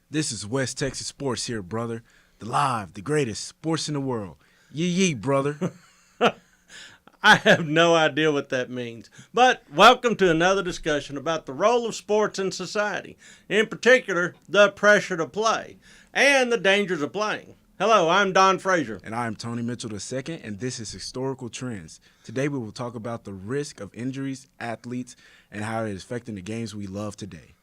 This is West Texas Sports here, brother. The greatest sports in the world. Yee, brother. I have no idea what that means. But welcome to another discussion about the role of sports in society. In particular, the pressure to play and the dangers of playing. Hello, I'm Don Frazier. And I'm Toney Mitchell II, and this is Historical Trends. Today we will talk about the risk of injuries, athletes, and how it is affecting the games we love today.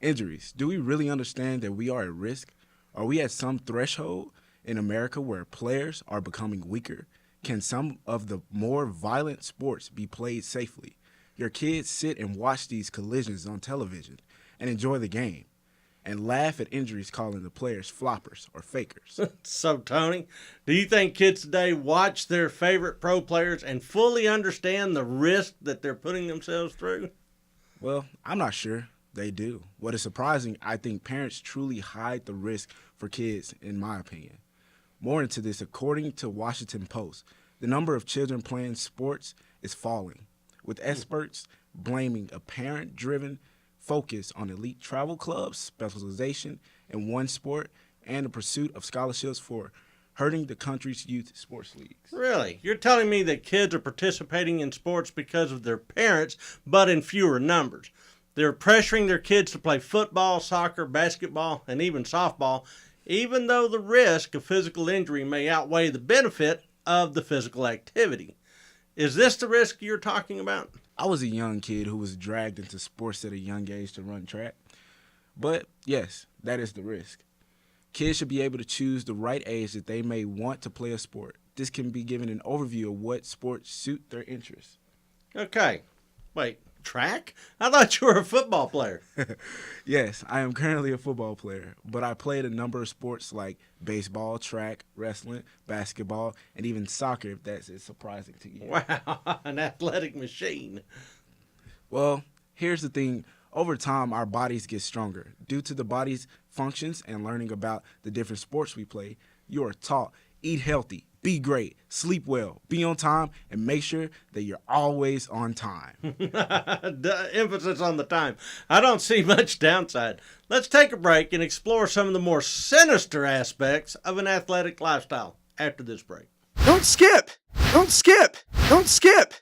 Injuries. Do we really understand that we are at risk? Are we at some threshold in America where players are becoming weaker? Can some of the more violent sports be played safely? Your kids sit and watch these collisions on television and enjoy the game and laugh at injuries, calling the players floppers or fakers. So, Tony, do you think kids today watch their favorite pro players and fully understand the risk that they're putting themselves through? Well, I'm not sure they do. What is surprising, I think parents truly hide the risk for kids, in my opinion. More into this, according to Washington Post, the number of children playing sports is falling, with experts blaming a parent-driven focus on elite travel clubs, specialization in one sport, and the pursuit of scholarships for hurting the country's youth sports leagues. Really? You're telling me that kids are participating in sports because of their parents, but in fewer numbers. They're pressuring their kids to play football, soccer, basketball, and even softball, even though the risk of physical injury may outweigh the benefit of the physical activity. Is this the risk you're talking about? I was a young kid who was dragged into sports at a young age to run track. But yes, that is the risk. Kids should be able to choose the right age that they may want to play a sport. This can be given an overview of what sports suit their interests. Okay. Wait, track? I thought you were a football player. Yes, I am currently a football player, but I played a number of sports like baseball, track, wrestling, basketball, and even soccer, if that's surprising to you. Wow, an athletic machine. Well, here's the thing. Over time, our bodies get stronger. Due to the body's functions and learning about the different sports we play, you are taught, eat healthy, be great, sleep well, be on time, and make sure that you're always on time. The emphasis on the time. I don't see much downside. Let's take a break and explore some of the more sinister aspects of an athletic lifestyle after this break. Don't skip! Don't skip! Don't skip!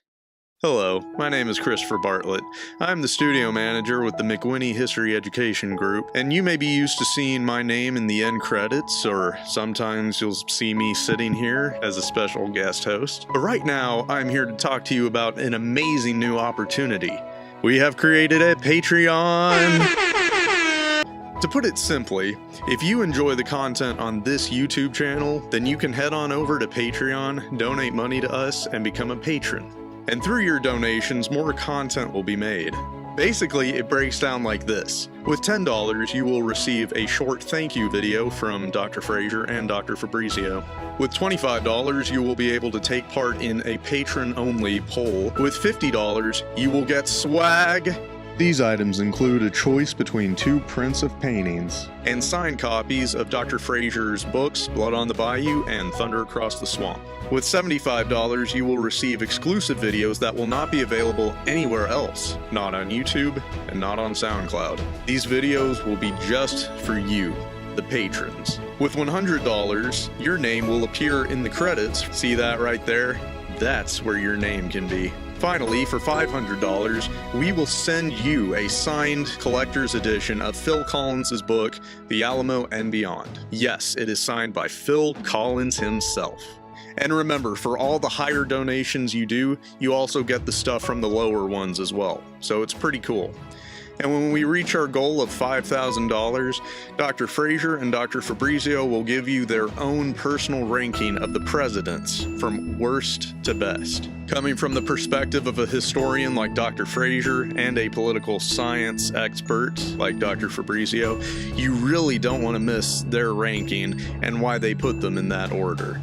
Hello, my name is Christopher Bartlett. I'm the studio manager with the McWhinney History Education Group, and you may be used to seeing my name in the end credits, or sometimes you'll see me sitting here as a special guest host. But right now, I'm here to talk to you about an amazing new opportunity. We have created a Patreon. To put it simply, if you enjoy the content on this YouTube channel, then you can head on over to Patreon, donate money to us, and become a patron. And through your donations, more content will be made. Basically, it breaks down like this. With $10, you will receive a short thank you video from Dr. Frazier and Dr. Fabrizio. With $25, you will be able to take part in a patron-only poll. With $50, you will get swag. These items include a choice between 2 prints of paintings and signed copies of Dr. Frazier's books, Blood on the Bayou and Thunder Across the Swamp. With $75, you will receive exclusive videos that will not be available anywhere else, not on YouTube and not on SoundCloud. These videos will be just for you, the patrons. With $100, your name will appear in the credits. See that right there? That's where your name can be. Finally, for $500, we will send you a signed collector's edition of Phil Collins' book, The Alamo and Beyond. Yes, it is signed by Phil Collins himself. And remember, for all the higher donations you do, you also get the stuff from the lower ones as well. So it's pretty cool. And when we reach our goal of $5,000, Dr. Frazier and Dr. Fabrizio will give you their own personal ranking of the presidents from worst to best. Coming from the perspective of a historian like Dr. Frazier and a political science expert like Dr. Fabrizio, you really don't want to miss their ranking and why they put them in that order.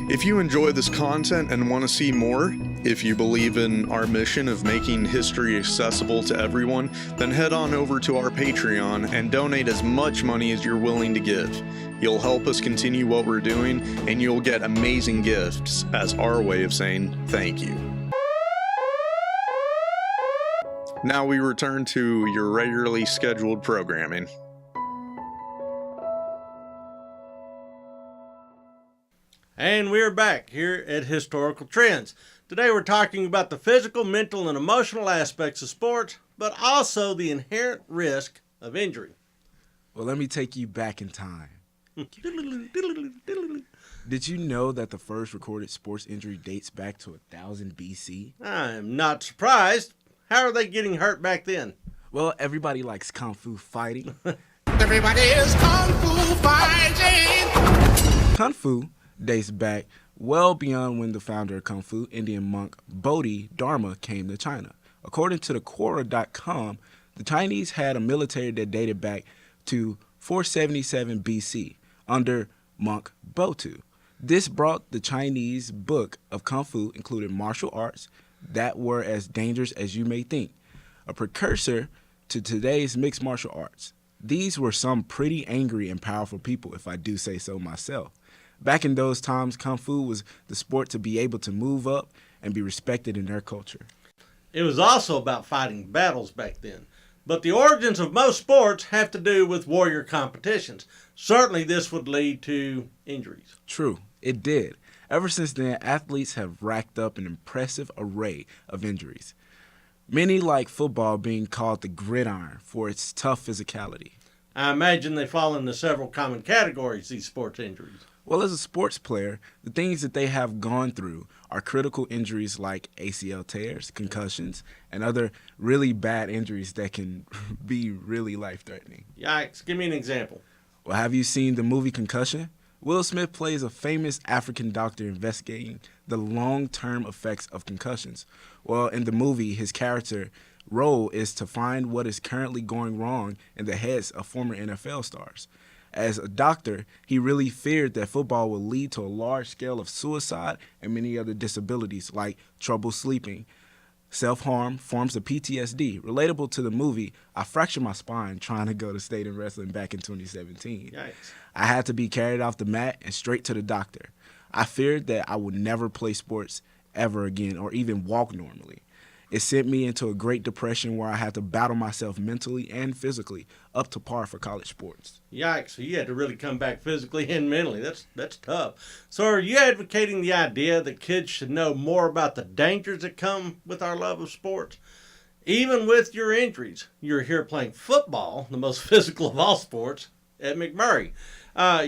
If you enjoy this content and want to see more, If you believe in our mission of making history accessible to everyone, then head on over to our Patreon and donate as much money as you're willing to give. You'll help us continue what we're doing, and you'll get amazing gifts as our way of saying thank you. Now we return to your regularly scheduled programming. And we're back here at Historical Trends. Today we're talking about the physical, mental, and emotional aspects of sports, but also the inherent risk of injury. Well, let me take you back in time. Did you know that the first recorded sports injury dates back to 1000 BC? I'm not surprised. How are they getting hurt back then? Well, everybody likes kung fu fighting. Everybody is kung fu fighting. Kung fu dates back well beyond when the founder of Kung Fu, Indian monk Bodhi Dharma, came to China. According to the Quora.com, the Chinese had a military that dated back to 477 BC under monk Botu. This brought the Chinese book of Kung Fu included martial arts that were as dangerous as you may think, a precursor to today's mixed martial arts. These were some pretty angry and powerful people, if I do say so myself. Back in those times, Kung Fu was the sport to be able to move up and be respected in their culture. It was also about fighting battles back then. But the origins of most sports have to do with warrior competitions. Certainly this would lead to injuries. True, it did. Ever since then, athletes have racked up an impressive array of injuries. Many like football being called the gridiron for its tough physicality. I imagine they fall into several common categories, these sports injuries. Well, as a sports player, the things that they have gone through are critical injuries like ACL tears, concussions, and other really bad injuries that can be really life-threatening. Yikes. Give me an example. Well, have you seen the movie Concussion? Will Smith plays a famous African doctor investigating the long-term effects of concussions. Well, in the movie, his character role is to find what is currently going wrong in the heads of former NFL stars. As a doctor, he really feared that football would lead to a large scale of suicide and many other disabilities like trouble sleeping, self-harm, forms of PTSD. Relatable to the movie, I fractured my spine trying to go to state and wrestling back in 2017. Yikes. I had to be carried off the mat and straight to the doctor. I feared that I would never play sports ever again or even walk normally. It sent me into a great depression where I had to battle myself mentally and physically up to par for college sports. Yikes. So you had to really come back physically and mentally. That's tough. So are you advocating the idea that kids should know more about the dangers that come with our love of sports? Even with your injuries, you're here playing football, the most physical of all sports, at McMurray.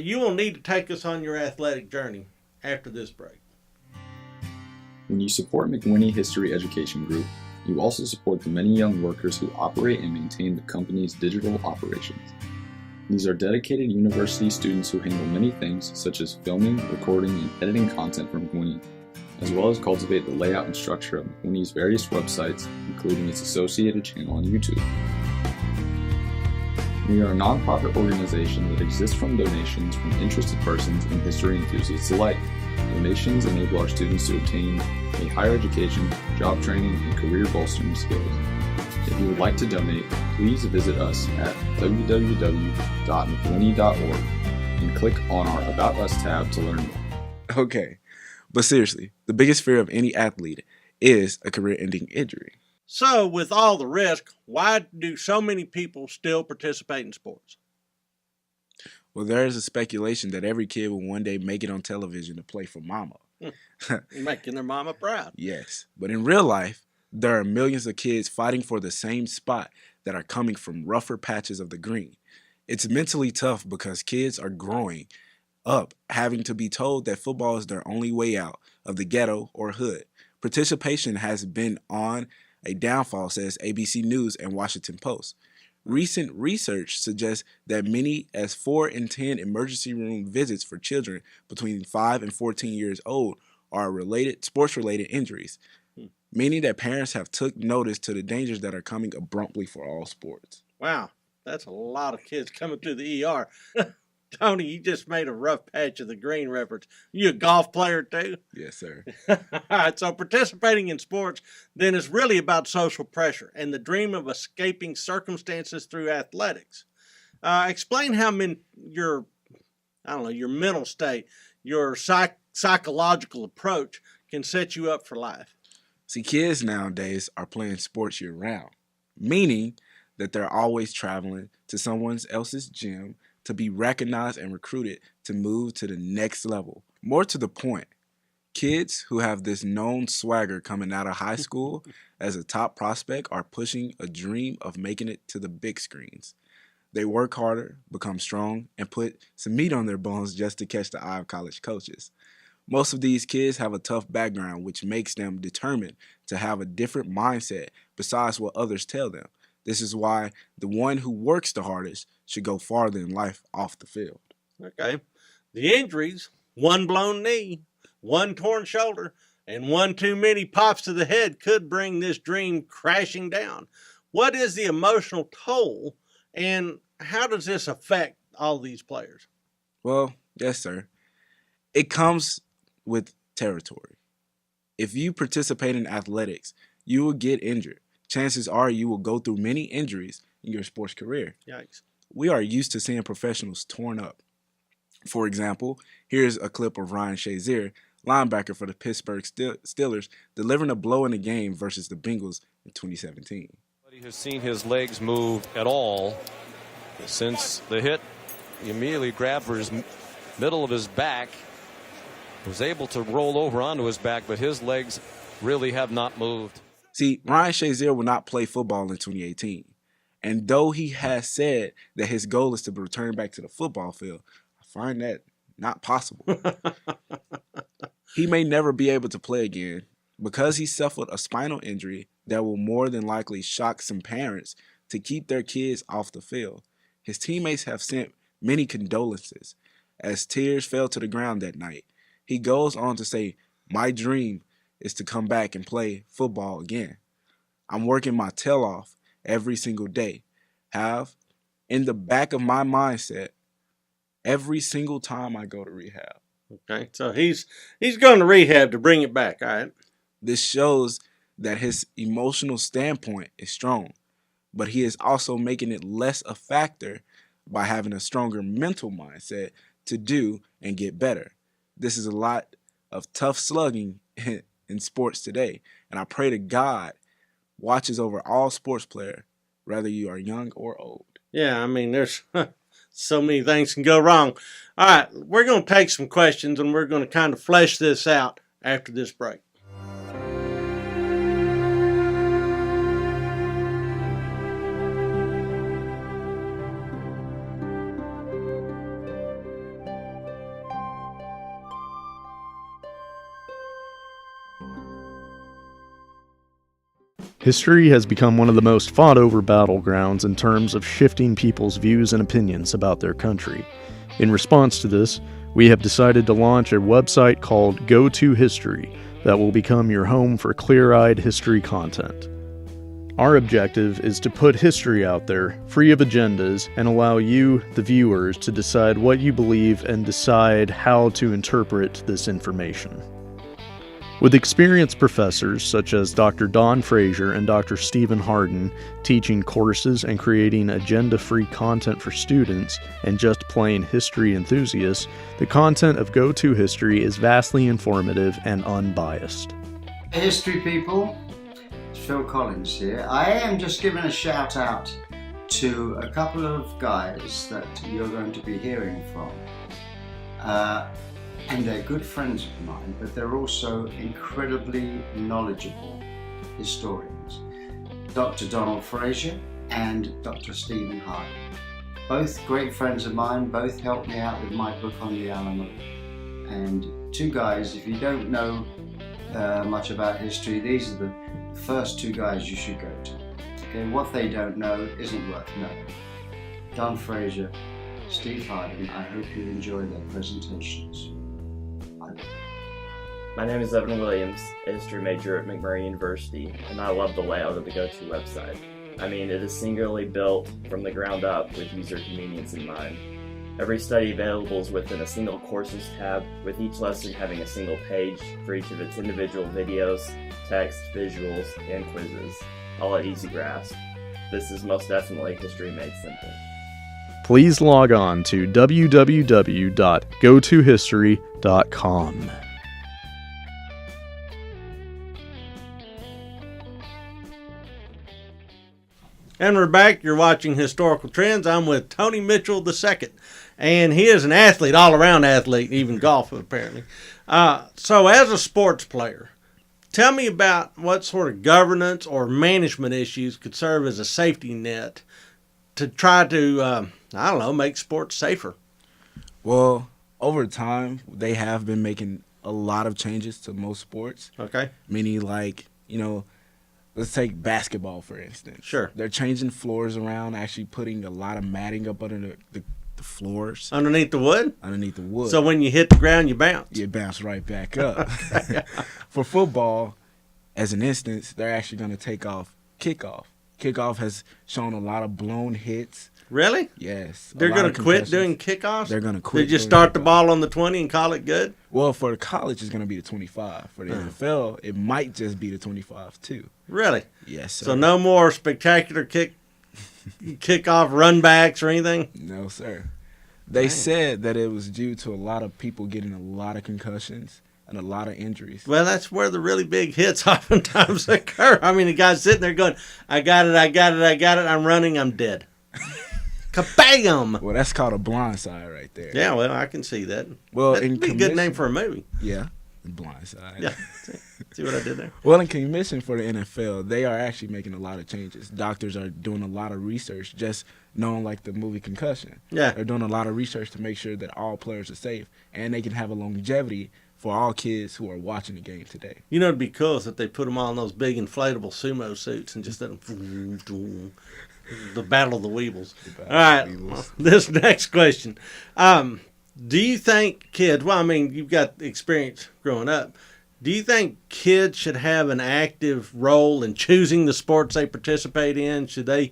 You will need to take us on your athletic journey after this break. When you support McWhinney History Education Group, you also support the many young workers who operate and maintain the company's digital operations. These are dedicated university students who handle many things such as filming, recording, and editing content for McWhinney, as well as cultivate the layout and structure of McWhinney's various websites, including its associated channel on YouTube. We are a nonprofit organization that exists from donations from interested persons and history enthusiasts alike. Donations enable our students to obtain a higher education, job training, and career bolstering skills. If you would like to donate, please visit us at www.mcwhinney.org and click on our About Us tab to learn more. Okay, but seriously, the biggest fear of any athlete is a career-ending injury. So with all the risk, why do so many people still participate in sports? Well, there is a speculation that every kid will one day make it on television to play for mama. Making their mama proud. Yes, but in real life, there are millions of kids fighting for the same spot that are coming from rougher patches of the green. It's mentally tough because kids are growing up having to be told that football is their only way out of the ghetto or hood. Participation has been on a downfall, says ABC News and Washington Post. Recent research suggests that many as 4 in 10 emergency room visits for children between 5 and 14 years old are sports-related injuries, meaning that parents have took notice to the dangers that are coming abruptly for all sports. Wow, that's a lot of kids coming through the ER. Tony, you just made a rough patch of the green reference. You a golf player too? Yes, sir. All right, so participating in sports then is really about social pressure and the dream of escaping circumstances through athletics. Explain how your mental state, your psychological approach can set you up for life. See, kids nowadays are playing sports year round, meaning that they're always traveling to someone else's gym to be recognized and recruited to move to the next level. More to the point, kids who have this known swagger coming out of high school as a top prospect are pushing a dream of making it to the big screens. They work harder, become strong, and put some meat on their bones just to catch the eye of college coaches. Most of these kids have a tough background, which makes them determined to have a different mindset besides what others tell them. This is why the one who works the hardest should go farther in life off the field. Okay. The injuries, one blown knee, one torn shoulder, and one too many pops to the head could bring this dream crashing down. What is the emotional toll, and how does this affect all these players? Well, yes, sir. It comes with territory. If you participate in athletics, you will get injured. Chances are you will go through many injuries in your sports career. Yikes. We are used to seeing professionals torn up. For example, here's a clip of Ryan Shazier, linebacker for the Pittsburgh Steelers, delivering a blow in a game versus the Bengals in 2017. Nobody has seen his legs move at all since the hit. He immediately grabbed for his middle of his back, was able to roll over onto his back, but his legs really have not moved. See, Ryan Shazier will not play football in 2018. And though he has said that his goal is to return back to the football field, I find that not possible. He may never be able to play again because he suffered a spinal injury that will more than likely shock some parents to keep their kids off the field. His teammates have sent many condolences as tears fell to the ground that night. He goes on to say, "My dream is to come back and play football again. I'm working my tail off every single day. Have in the back of my mindset every single time I go to rehab." Okay, so he's going to rehab to bring it back, all right? This shows that his emotional standpoint is strong, but he is also making it less a factor by having a stronger mental mindset to do and get better. This is a lot of tough slugging in sports today, and I pray to God watches over all sports players, whether you are young or old. Yeah, I mean, there's so many things can go wrong. All right, we're going to take some questions, and we're going to kind of flesh this out after this break. History has become one of the most fought-over battlegrounds in terms of shifting people's views and opinions about their country. In response to this, we have decided to launch a website called Go To History that will become your home for clear-eyed history content. Our objective is to put history out there, free of agendas, and allow you, the viewers, to decide what you believe and decide how to interpret this information. With experienced professors such as Dr. Don Frazier and Dr. Stephen Hardin teaching courses and creating agenda-free content for students and just plain history enthusiasts, the content of Go To History is vastly informative and unbiased. History people, it's Phil Collins here. I am just giving a shout out to a couple of guys that you're going to be hearing from. And they're good friends of mine, but they're also incredibly knowledgeable historians. Dr. Donald Frazier and Dr. Stephen Hardin. Both great friends of mine, both helped me out with my book on the Alamo. And two guys, if you don't know much about history, these are the first two guys you should go to. Okay, what they don't know isn't worth knowing. Don Frazier, Steve Hardin, I hope you enjoy their presentations. My name is Evan Williams, a history major at McMurray University, and I love the layout of the Go To website. I mean, it is singularly built from the ground up with user convenience in mind. Every study available is within a single Courses tab, with each lesson having a single page for each of its individual videos, text, visuals, and quizzes, all at easy grasp. This is most definitely History Made Simple. Please log on to www.gotohistory.com. And we're back. You're watching Historical Trends. I'm with Toney Mitchell II, and he is an athlete, all-around athlete, even golf apparently. So as a sports player, tell me about what sort of governance or management issues could serve as a safety net to try to, make sports safer. Well, over time, they have been making a lot of changes to most sports. Okay. Meaning, let's take basketball, for instance. Sure. They're changing floors around, actually putting a lot of matting up under the floors. Underneath the wood? Underneath the wood. So when you hit the ground, you bounce. You bounce right back up. For football, as an instance, they're actually going to take off kickoff. Kickoff has shown a lot of blown hits. Really? Yes. They're going to quit doing kickoffs? They're going to quit. They just start the ball on the 20 and call it good? Well, for the college, it's going to be the 25. For the NFL, it might just be the 25 too. Really? Yes, sir. So no more spectacular kickoff run backs or anything? No, sir. They said that it was due to a lot of people getting a lot of concussions and a lot of injuries. Well, that's where the really big hits oftentimes occur. I mean, the guy's sitting there going, I got it, I'm running, I'm dead. Kabam! Well, that's called a blindside right there. Yeah, well, I can see that. Well, That'd be a good name for a movie. Yeah, blindside. Yeah. See what I did there? Well, in commission for the NFL, they are actually making a lot of changes. Doctors are doing a lot of research, just knowing like the movie Concussion. Yeah. They're doing a lot of research to make sure that all players are safe and they can have a longevity for all kids who are watching the game today. You know, it'd be cool if they put them all in those big inflatable sumo suits and just let them the Battle of the Weebles. All right, this next question. Do you think kids, you've got experience growing up, do you think kids should have an active role in choosing the sports they participate in? Should they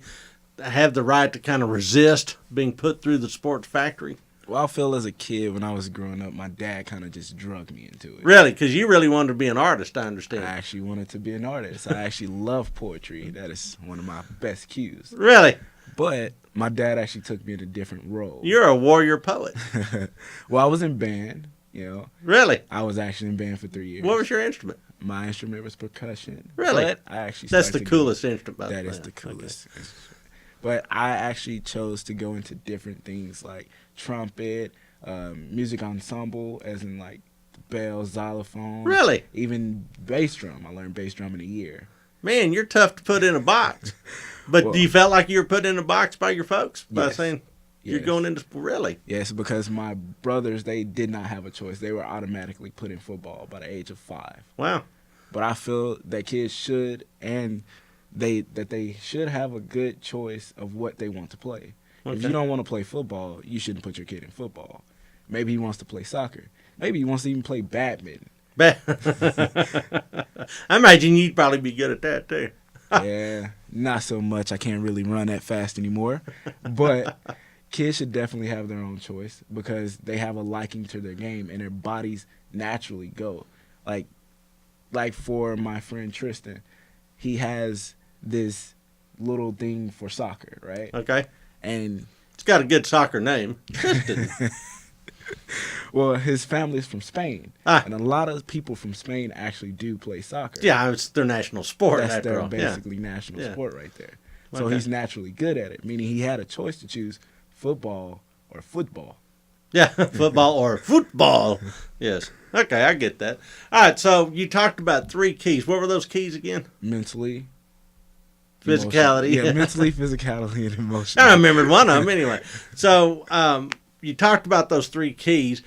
have the right to kind of resist being put through the sports factory? Well, I feel as a kid when I was growing up, my dad kind of just drugged me into it. Really? Because you really wanted to be an artist, I understand. I actually wanted to be an artist. I actually love poetry. That is one of my best cues. Really? But my dad actually took me in a different role. You're a warrior poet. Well, I was in band, Really? I was actually in band for 3 years. What was your instrument? My instrument was percussion. Really? But I actually That's the coolest instrument, by the way. That is the coolest instrument. But I actually chose to go into different things like trumpet, music ensemble, as in like the bell, xylophone. Really? Even bass drum. I learned bass drum in a year. Man, you're tough to put in a box. But Well, do you felt like you were put in a box by your folks? By Yes. saying you're Yes. going into, really? Yes, because my brothers, they did not have a choice. They were automatically put in football by the age of 5. Wow. But I feel that kids should, and they should have a good choice of what they want to play. If Okay. you don't want to play football, you shouldn't put your kid in football. Maybe he wants to play soccer. Maybe he wants to even play badminton. I imagine you'd probably be good at that, too. Yeah, not so much. I can't really run that fast anymore. But kids should definitely have their own choice because they have a liking to their game and their bodies naturally go. Like for my friend Tristan, he has this little thing for soccer, right? Okay. And It's got a good soccer name. Tristan. well, his family's from Spain, Ah. and a lot of people from Spain actually do play soccer. Yeah, it's their national sport. That's after their all. basically national Yeah. sport right there. So Okay. he's naturally good at it, meaning he had a choice to choose football or football. Yeah, football or football. Yes. Okay, I get that. All right, so you talked about 3 keys. What were those keys again? Mentally. Physicality. Yeah, mentally, physicality, and emotion. I remembered one of them anyway. So you talked about those 3 keys.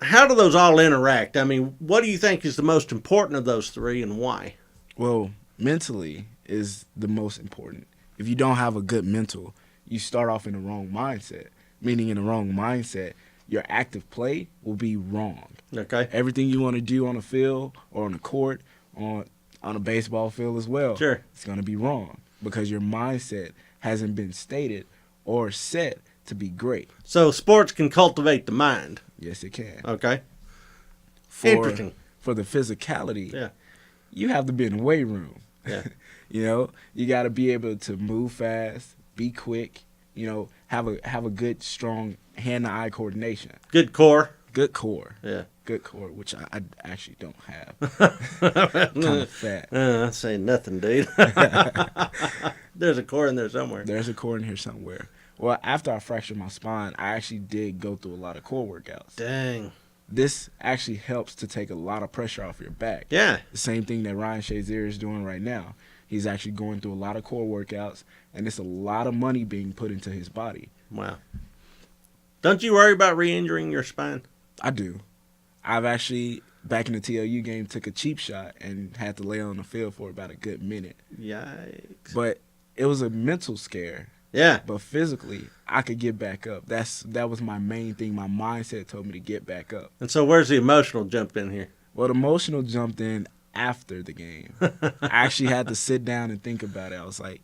How do those all interact? I mean, what do you think is the most important of those 3 and why? Well, mentally is the most important. If you don't have a good mental, you start off in the wrong mindset. Meaning in the wrong mindset, your active play will be wrong. Okay. Everything you want to do on the field or on the court, on a baseball field as well, Sure. it's going to be wrong because your mindset hasn't been stated or set to be great. So sports can cultivate the mind. Yes, it can. Okay. Interesting. For the physicality, yeah, you have to be in the weight room. Yeah. You know, you got to be able to move fast, be quick, you know, have a good, strong hand-to-eye coordination. Good core. Good core. Yeah. Good core, which I actually don't have. Kind of fat. I say nothing, dude. There's a core in there somewhere. There's a core in here somewhere. Well, after I fractured my spine, I actually did go through a lot of core workouts. Dang. This actually helps to take a lot of pressure off your back. Yeah. The same thing that Ryan Shazier is doing right now. He's actually going through a lot of core workouts, and it's a lot of money being put into his body. Wow. Don't you worry about re-injuring your spine? I do. I've actually, back in the TLU game, took a cheap shot and had to lay on the field for about a good minute. Yikes. But it was a mental scare. Yeah. But physically, I could get back up. That was my main thing. My mindset told me to get back up. And so where's the emotional jump in here? Well, the emotional jumped in after the game. I actually had to sit down and think about it. I was like,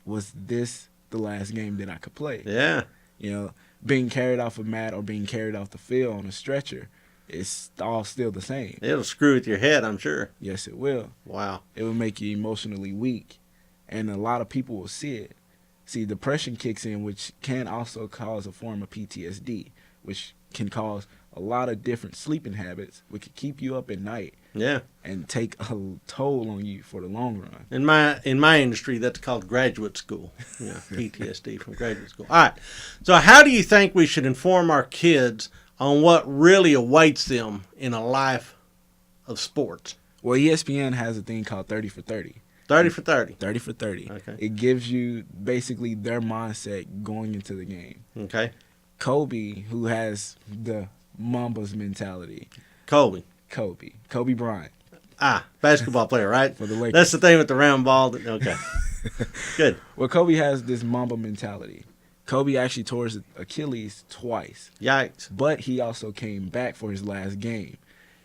was this the last game that I could play? Yeah. You know, being carried off a mat or being carried off the field on a stretcher, it's all still the same. It'll screw with your head, I'm sure. Yes, it will. Wow. It will make you emotionally weak. And a lot of people will see it. See, depression kicks in, which can also cause a form of PTSD, which can cause a lot of different sleeping habits, which can keep you up at night. Yeah. And take a toll on you for the long run. In my industry, that's called graduate school. Yeah, PTSD from graduate school. All right. So how do you think we should inform our kids on what really awaits them in a life of sports? Well, ESPN has a thing called 30 for 30. 30 for 30. 30 for 30. Okay. It gives you basically their mindset going into the game. Okay. Kobe, who has the Mambas mentality. Kobe Bryant. Basketball player, right? For the Lakers. That's the thing with the round ball. Okay. Good. Well, Kobe has this Mamba mentality. Kobe actually tore his Achilles twice. Yikes. But he also came back for his last game.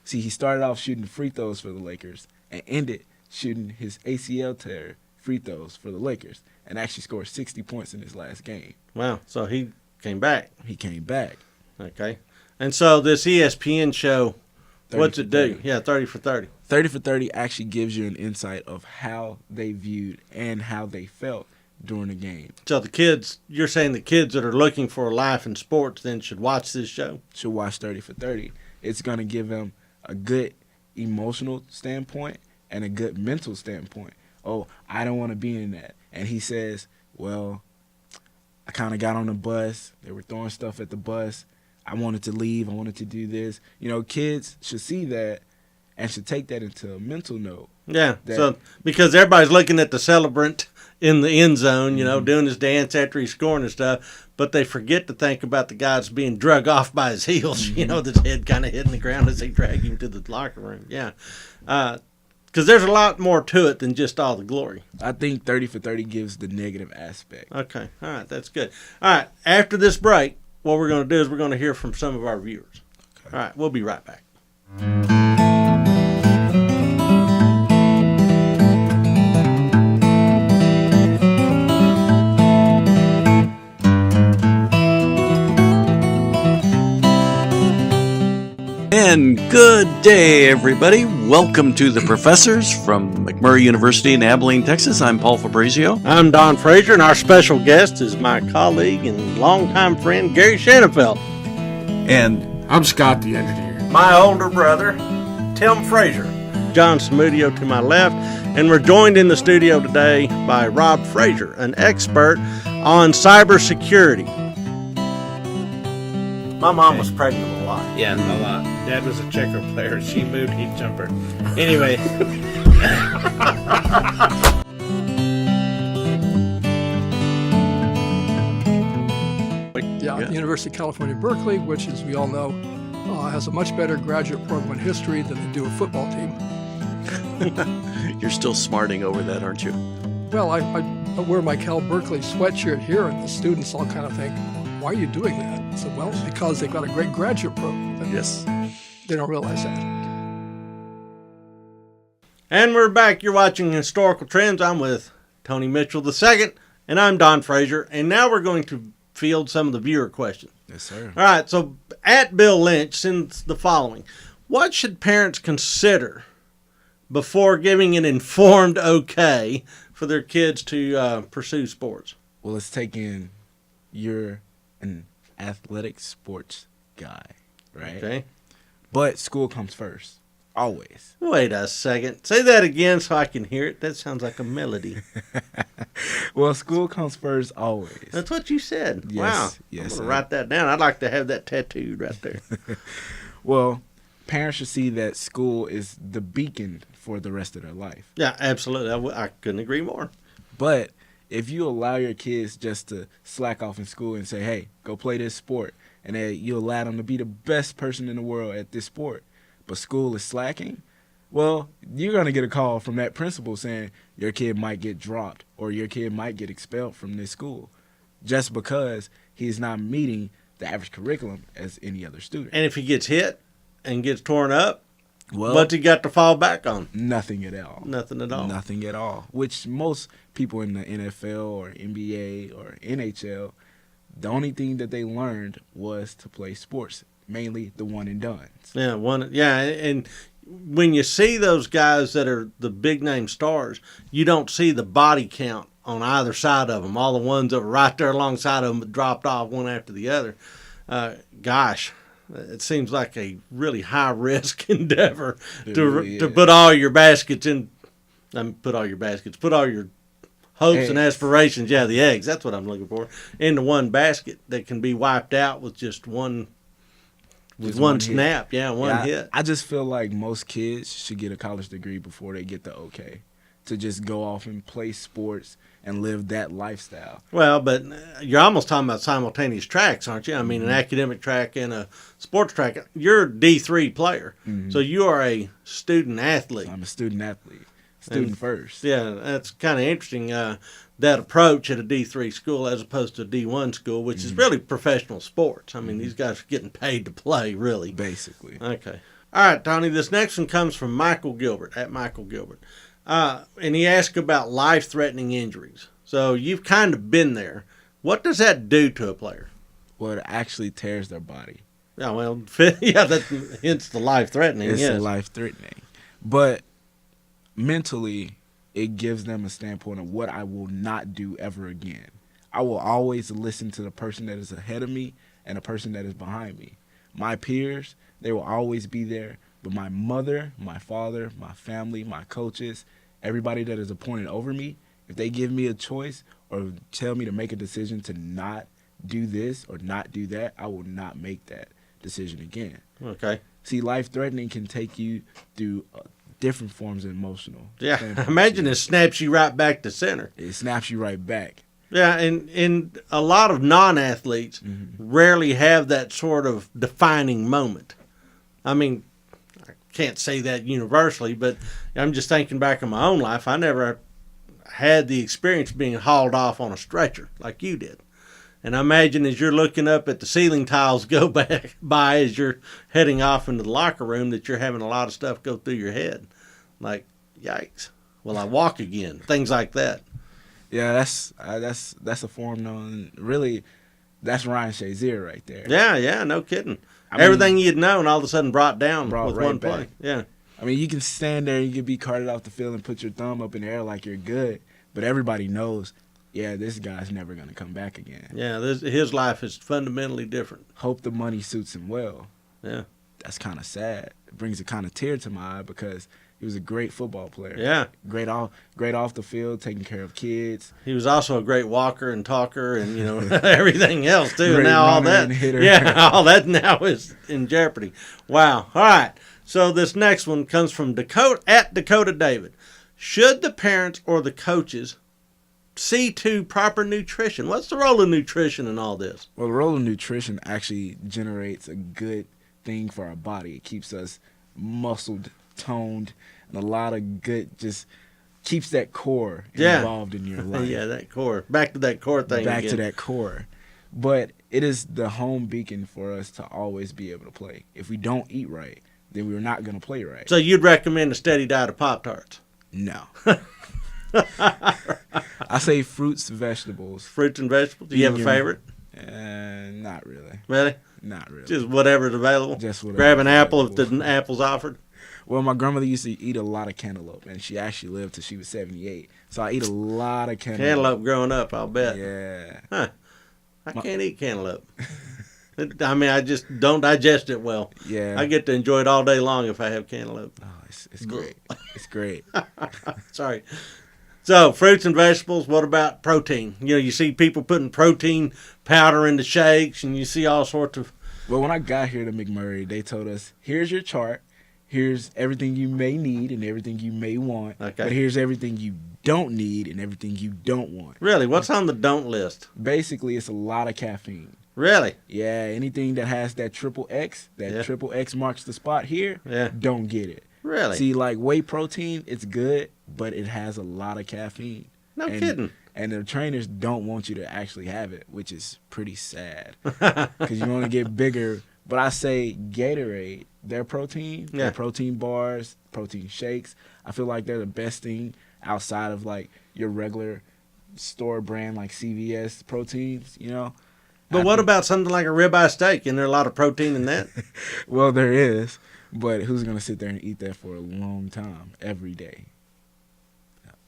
See, he started off shooting free throws for the Lakers and ended shooting his ACL tear free throws for the Lakers and actually scored 60 points in his last game. Wow. So he came back. He came back. Okay. And so this ESPN show, what's it do? 30. Yeah, 30 for 30. 30 for 30 actually gives you an insight of how they viewed and how they felt during the game. So the kids, you're saying the kids that are looking for a life in sports then should watch this show? Should watch 30 for 30. It's going to give them a good emotional standpoint and a good mental standpoint. Oh, I don't want to be in that. And he says, well, I kind of got on the bus. They were throwing stuff at the bus. I wanted to leave. I wanted to do this. You know, kids should see that and should take that into a mental note. Yeah, so because everybody's looking at the celebrant in the end zone, you know, doing his dance after he's scoring and stuff, but they forget to think about the guy that's being drug off by his heels, you know, his head kind of hitting the ground as they drag him to the locker room. Yeah. Because there's a lot more to it than just all the glory. I think 30 for 30 gives the negative aspect. Okay. All right. That's good. All right. After this break, what we're going to do is we're going to hear from some of our viewers. Okay. All right. We'll be right back. And good day, everybody. Welcome to The Professors from McMurray University in Abilene, Texas. I'm Paul Fabrizio. I'm Don Frazier, and our special guest is my colleague and longtime friend, Gary Shanafelt. And I'm Scott, the engineer. My older brother, Tim Frazier. John Samudio to my left, and we're joined in the studio today by Rob Frazier, an expert on cybersecurity. My mom was pregnant a lot. Yeah, a lot. Dad was a checker player. She moved, he'd jump her. Anyway. The University of California, Berkeley, which, as we all know, has a much better graduate program in history than they do a football team. You're still smarting over that, aren't you? Well, I wear my Cal Berkeley sweatshirt here, and the students all kind of think, why are you doing that? I said, well, because they've got a great graduate program. And yes. They don't realize that. And we're back. You're watching Historical Trends. I'm with Toney Mitchell II, and I'm Don Frazier. And now we're going to field some of the viewer questions. Yes, sir. All right, so at Bill Lynch sends the following. What should parents consider before giving an informed okay for their kids to pursue sports? Well, let's take in you're an athletic sports guy, right? Okay. But school comes first, always. Wait a second. Say that again so I can hear it. That sounds like a melody. Well, school comes first, always. That's what you said. Yes, Wow. yes, I'm sir. going to write that down. I'd like to have that tattooed right there. Well, parents should see that school is the beacon for the rest of their life. Yeah, absolutely. I couldn't agree more. But if you allow your kids just to slack off in school and say, hey, go play this sport, and then you allow them to be the best person in the world at this sport, but school is slacking, well, you're going to get a call from that principal saying your kid might get dropped or your kid might get expelled from this school just because he's not meeting the average curriculum as any other student. And if he gets hit and gets torn up, Well, what's he got to fall back on? Nothing at all. Nothing at all. Nothing at all. Which most people in the NFL or NBA or NHL, the only thing that they learned was to play sports, mainly the one and dones. Yeah, and when you see those guys that are the big name stars, you don't see the body count on either side of them. All the ones that were right there alongside of them that dropped off one after the other. Gosh, it seems like a really high risk endeavor to put all your baskets in. Put all your hopes eggs. and aspirations. Yeah, the eggs. That's what I'm looking for. Into one basket that can be wiped out with just one. With Just one one snap, one hit. I just feel like most kids should get a college degree before they get the okay to just go off and play sports and live that lifestyle. Well, but you're almost talking about simultaneous tracks, aren't you? I mean, an academic track and a sports track. You're a D3 player, so you are a student athlete. I'm a student athlete, student first. Yeah, that's kind of interesting, that approach at a D3 school as opposed to a D1 school, which is really professional sports. I mean, these guys are getting paid to play, really. Basically. Okay. All right, Tony, this next one comes from Michael Gilbert, at Michael Gilbert. And he asked about life-threatening injuries. So you've kind of been there. What does that do to a player? Well, it actually tears their body. Yeah, well, yeah, that's hence the life-threatening. It's yes. life-threatening. But mentally, it gives them a standpoint of what I will not do ever again. I will always listen to the person that is ahead of me and the person that is behind me. My peers, they will always be there. But my mother, my father, my family, my coaches, everybody that is appointed over me, if they give me a choice or tell me to make a decision to not do this or not do that, I will not make that decision again. Okay. See, life-threatening can take you through different forms of emotional. Yeah, imagine it snaps you right back to center. It snaps you right back. Yeah, and a lot of non-athletes rarely have that sort of defining moment. I mean, I can't say that universally, but I'm just thinking back in my own life. I never had the experience being hauled off on a stretcher like you did. And I imagine as you're looking up at the ceiling tiles go by as you're heading off into the locker room that you're having a lot of stuff go through your head. Like, yikes, will I walk again? Things like that. Yeah, that's a form known. Really, that's Ryan Shazier right there. Yeah, no kidding. I mean, everything you'd known all of a sudden brought down with right one back. play. Yeah. I mean, you can stand there and you can be carted off the field and put your thumb up in the air like you're good, but everybody knows, yeah, this guy's never going to come back again. Yeah, his life is fundamentally different. Hope the money suits him well. Yeah. That's kind of sad. It brings a kind of tear to my eye because he was a great football player. Yeah. Great off the field, taking care of kids. He was also a great walker and talker and, everything else, too. Great now all runner that, and hitter. yeah, all that now is in jeopardy. Wow. All right. So this next one comes from Dakota David. Should the parents or the coaches see to proper nutrition? What's the role of nutrition in all this? Well, the role of nutrition actually generates a good thing for our body. It keeps us muscled, toned, and a lot of good, just keeps that core involved in your life. Yeah, that core. Back to that core thing Back again. to that core. But it is the home beacon for us to always be able to play. If we don't eat right, then we're not going to play right. So you'd recommend a steady diet of Pop-Tarts? No. I say fruits, vegetables. Fruits and vegetables? Do you have a favorite? Not really. Really? Not really. Just whatever's available? Just whatever. Grab an apple if the apple's offered? Well, my grandmother used to eat a lot of cantaloupe, and she actually lived till she was 78. So I eat a lot of cantaloupe. Cantaloupe growing up, I'll bet. Yeah. Huh. I can't eat cantaloupe. I mean, I just don't digest it well. Yeah. I get to enjoy it all day long if I have cantaloupe. Oh, it's great. It's great. Sorry. So, fruits and vegetables, what about protein? You know, you see people putting protein powder into shakes, and you see all sorts of... Well, when I got here to McMurray, they told us, here's your chart. Here's everything you may need and everything you may want. Okay. But here's everything you don't need and everything you don't want. Really? What's on the don't list? Basically, it's a lot of caffeine. Really? Yeah, anything that has that triple X, triple X marks the spot here, don't get it. Really? See, like whey protein, it's good, but it has a lot of caffeine. No kidding. And the trainers don't want you to actually have it, which is pretty sad because you want to get bigger. But I say Gatorade, their protein bars, protein shakes, I feel like they're the best thing outside of like your regular store brand like CVS proteins, you know. But what about something like a ribeye steak? Isn't there a lot of protein in that? Well, there is, but who's going to sit there and eat that for a long time, every day?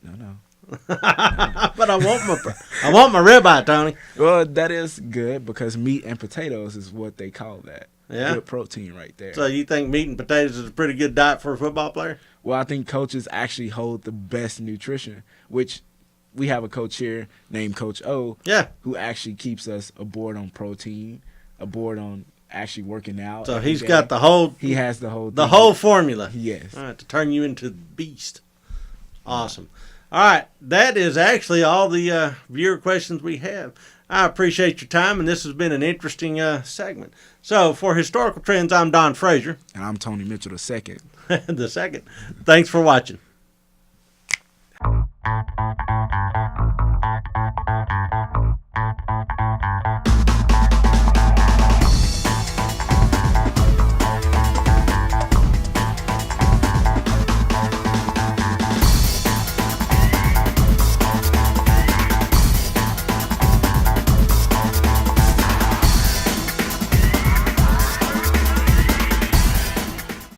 No. But I want my ribeye, Tony. Well, that is good because meat and potatoes is what they call that. Yeah. Good protein right there. So you think meat and potatoes is a pretty good diet for a football player? Well, I think coaches actually hold the best nutrition, which we have a coach here named Coach O, who actually keeps us aboard on protein, aboard on actually working out. So he's got the whole. He has the whole. The whole formula. Yes. All right, to turn you into the beast. Awesome. All right, that is actually all the viewer questions we have. I appreciate your time, and this has been an interesting segment. So, for Historical Trends, I'm Don Frazier. And I'm Toney Mitchell II. The second. Thanks for watching.